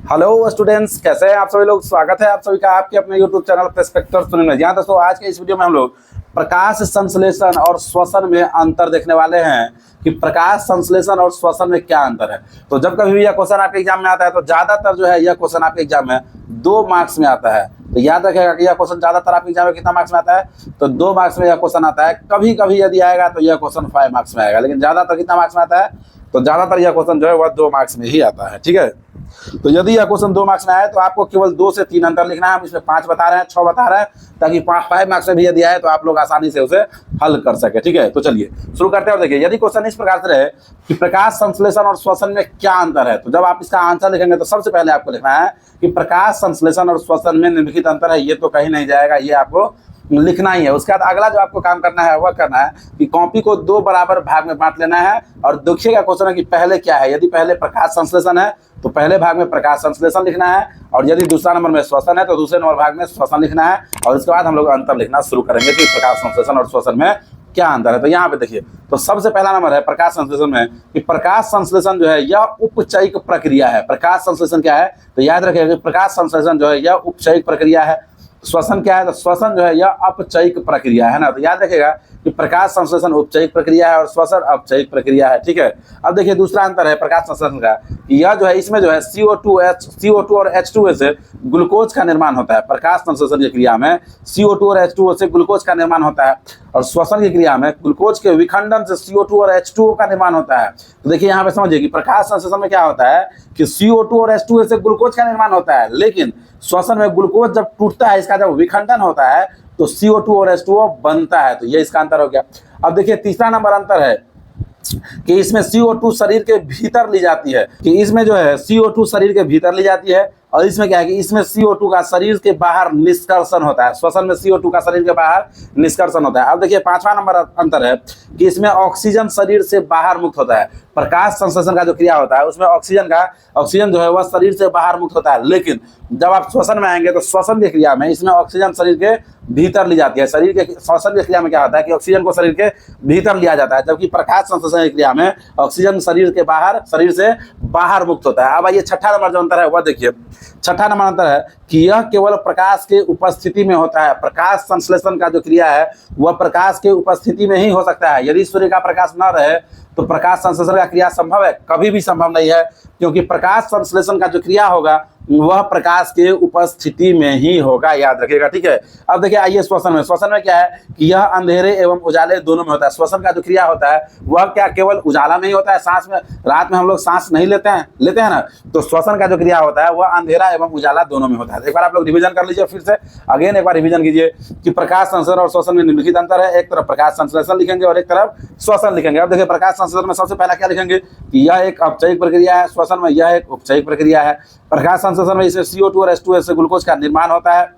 Hello students, कैसे हैं आप सभी लोग। स्वागत है आप सभी का आपके अपने यूट्यूब चैनल पर्सपेक्टिव सुनने में। यहाँ दोस्तों आज के इस वीडियो में हम लोग प्रकाश संश्लेषण और श्वसन में अंतर देखने वाले हैं कि प्रकाश संश्लेषण और श्वसन में क्या अंतर है। तो जब कभी भी यह क्वेश्चन आपके एग्जाम में आता है तो ज्यादातर जो है यह क्वेश्चन आपके एग्जाम में 2 मार्क्स में आता है। तो याद रखिएगा कि यह क्वेश्चन ज्यादातर आपके एग्जाम में कितना मार्क्स में आता है, तो 2 मार्क्स में यह क्वेश्चन आता है। कभी कभी यदि आएगा तो यह क्वेश्चन 5 मार्क्स में आएगा, लेकिन ज्यादातर कितना मार्क्स में आता है, तो ज्यादातर यह क्वेश्चन जो है वह 2 मार्क्स में ही आता है। ठीक है, तो यदि यह क्वेश्चन 2 मार्क्स में आए तो आपको केवल 2 से 3 अंतर लिखना है। हम इसमें 5 बता रहे हैं, 6 बता रहे हैं, ताकि 5 मार्क्स में भी यदि आए तो आप लोग आसानी से उसे हल कर सके। ठीक है, तो चलिए शुरू करते हैं। और देखिए, यदि क्वेश्चन इस प्रकार से रहे कि प्रकाश संश्लेषण और श्वसन में क्या अंतर है, तो जब आप इसका आंसर लिखेंगे तो सबसे पहले आपको लिखना है कि प्रकाश संश्लेषण और श्वसन में निम्नलिखित अंतर है। ये तो कहीं नहीं जाएगा, ये आपको लिखना ही है। उसके बाद अगला जो आपको काम करना है वह करना है कि कॉपी को 2 बराबर भाग में बांट लेना है। और देखिएगा क्वेश्चन है कि पहले क्या है। यदि पहले प्रकाश संश्लेषण है तो पहले भाग में प्रकाश संश्लेषण लिखना है, और यदि दूसरा नंबर में श्वसन है तो दूसरे नंबर भाग में श्वसन लिखना है। और इसके बाद हम लोग अंतर लिखना शुरू करेंगे कि प्रकाश संश्लेषण और श्वसन में क्या अंतर है। तो यहाँ पे देखिए, तो सबसे पहला नंबर है प्रकाश संश्लेषण में कि प्रकाश संश्लेषण जो है यह उपचयिक प्रक्रिया है। प्रकाश संश्लेषण क्या है, तो याद रखिएगा कि प्रकाश संश्लेषण जो है यह उपचयिक प्रक्रिया है। श्वसन क्या है, तो श्वसन जो है यह अपचयिक प्रक्रिया है ना। तो याद रखिएगा कि प्रकाश संश्लेषण उपचयिक प्रक्रिया है और श्वसन अपचयिक प्रक्रिया है। ठीक है, अब देखिए दूसरा अंतर है प्रकाश संश्लेषण का, यह जो है इसमें जो है CO2 और H2O से ग्लूकोज का निर्माण होता है। प्रकाश संश्लेषण की क्रिया में CO2 और H2O से ग्लूकोज का निर्माण होता है, और श्वसन की क्रिया में ग्लूकोज के विखंडन से CO2 और H2O का निर्माण होता है। तो देखिए यहाँ पे समझिए कि प्रकाश संश्लेषण में क्या होता है कि CO2 और H2O से ग्लूकोज का निर्माण होता है, लेकिन श्वसन में ग्लूकोज जब टूटता है, इसका जब विखंडन होता है तो CO2 और H2O बनता है। तो ये इसका अंतर हो गया। अब देखिए तीसरा नंबर अंतर है कि इसमें CO2 शरीर के भीतर ली जाती है, कि इसमें जो है CO2 शरीर के भीतर ली जाती है, और इसमें क्या है कि इसमें CO2 का शरीर के बाहर निष्कर्षण होता है। श्वसन में CO2 का शरीर के बाहर निष्कर्षण होता है। अब देखिए 5वां नंबर अंतर है कि इसमें ऑक्सीजन शरीर से बाहर मुक्त होता है। प्रकाश संश्लेषण का जो क्रिया होता है उसमें ऑक्सीजन जो है वह शरीर से बाहर मुक्त होता है, लेकिन जब आप श्वसन में आएंगे तो श्वसन की क्रिया में इसमें ऑक्सीजन शरीर के भीतर ली जाती है। शरीर के श्वसन की क्रिया में क्या होता है कि ऑक्सीजन को शरीर के भीतर लिया जाता है, जबकि प्रकाश संश्लेषण की क्रिया में ऑक्सीजन शरीर से बाहर मुक्त होता है। अब आइए छठा नंबर जो अंतर है वह देखिए। छठा नंबर अंतर है कि यह केवल प्रकाश के उपस्थिति में होता है। प्रकाश संश्लेषण का जो क्रिया है वह प्रकाश के उपस्थिति में ही हो सकता है। यदि सूर्य का प्रकाश न रहे तो प्रकाश संश्लेषण का क्रिया संभव है? कभी भी संभव नहीं है, क्योंकि प्रकाश संश्लेषण का जो क्रिया होगा वह प्रकाश के उपस्थिति में ही होगा। याद रखिएगा। ठीक है, अब देखिए आइए श्वसन में क्या है कि यह अंधेरे एवं उजाले दोनों में होता है। श्वसन का जो क्रिया होता है वह क्या केवल उजाला में ही होता है? सांस में रात में हम लोग सांस नहीं लेते हैं ना, तो श्वसन का जो क्रिया होता है वह अंधेरा एवं उजाला दोनों में होता है। एक बार आप लोग रिवीजन कर लीजिए, फिर से अगेन एक बार रिवीजन कीजिए कि प्रकाश संश्लेषण और श्वसन में निम्नलिखित अंतर है। एक तरफ प्रकाश संश्लेषण लिखेंगे और एक तरफ श्वसन लिखेंगे। अब देखिए प्रकाश संश्लेषण में सबसे पहला क्या लिखेंगे कि यह एक अपचयिक प्रक्रिया है, श्वसन में यह एक उपचयिक प्रक्रिया है। प्रकाश संश्लेषण में इसमें CO2 और H2O से ग्लूकोज का निर्माण होता है,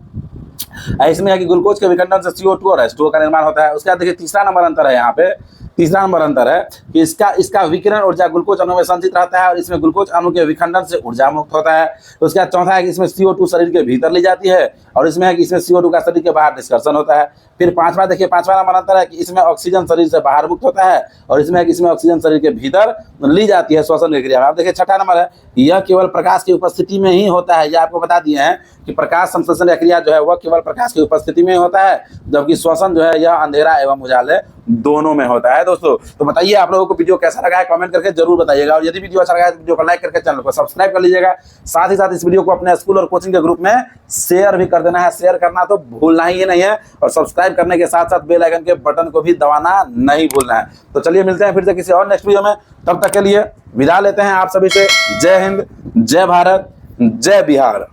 इसमें है कि ग्लूकोज के विखंडन से CO2 और H2O का निर्माण होता है। उसके बाद देखिए तीसरा नंबर अंतर है यहाँ पे। तीसरा नंबर अंतर है कि इसका विकिरण ऊर्जा ग्लूकोज अणु में संचित रहता है और इसमें ग्लूकोज अणु के विखंडन से ऊर्जा मुक्त होता है। उसके बाद चौथा है कि इसमें CO2 शरीर के भीतर ली जाती है, और इसमें है कि इसमें CO2 का शरीर के बाहर निष्कर्षण होता है। फिर पांचवा देखिए, 5वां नंबर अंतर है कि इसमें ऑक्सीजन शरीर से बाहर मुक्त होता है, और इसमें है कि इसमें ऑक्सीजन शरीर के भीतर ली जाती है श्वसन की क्रिया में। अब देखिए छठा नंबर है, यह केवल प्रकाश की उपस्थिति में ही होता है। यह आपको बता दिए हैं कि प्रकाश संश्लेषण क्रिया जो है वह केवल प्रकाश की उपस्थिति में होता है, जबकि श्वसन जो है यह अंधेरा एवं उजाले दोनों में होता है। दोस्तों तो बताइए आप लोगों को वीडियो कैसा लगा है, कमेंट करके जरूर बताइएगा। और यदि वीडियो अच्छा लगा है तो वीडियो को लाइक करके चैनल को सब्सक्राइब कर लीजिएगा। साथ ही साथ इस वीडियो को अपने स्कूल और कोचिंग के ग्रुप में शेयर भी कर देना है। शेयर करना तो भूलना ही नहीं है, और सब्सक्राइब करने के साथ साथ बेल आइकन के बटन को भी दबाना नहीं भूलना है। तो चलिए मिलते हैं फिर से किसी और नेक्स्ट वीडियो में। तब तक के लिए विदा लेते हैं आप सभी से। जय हिंद, जय भारत, जय बिहार।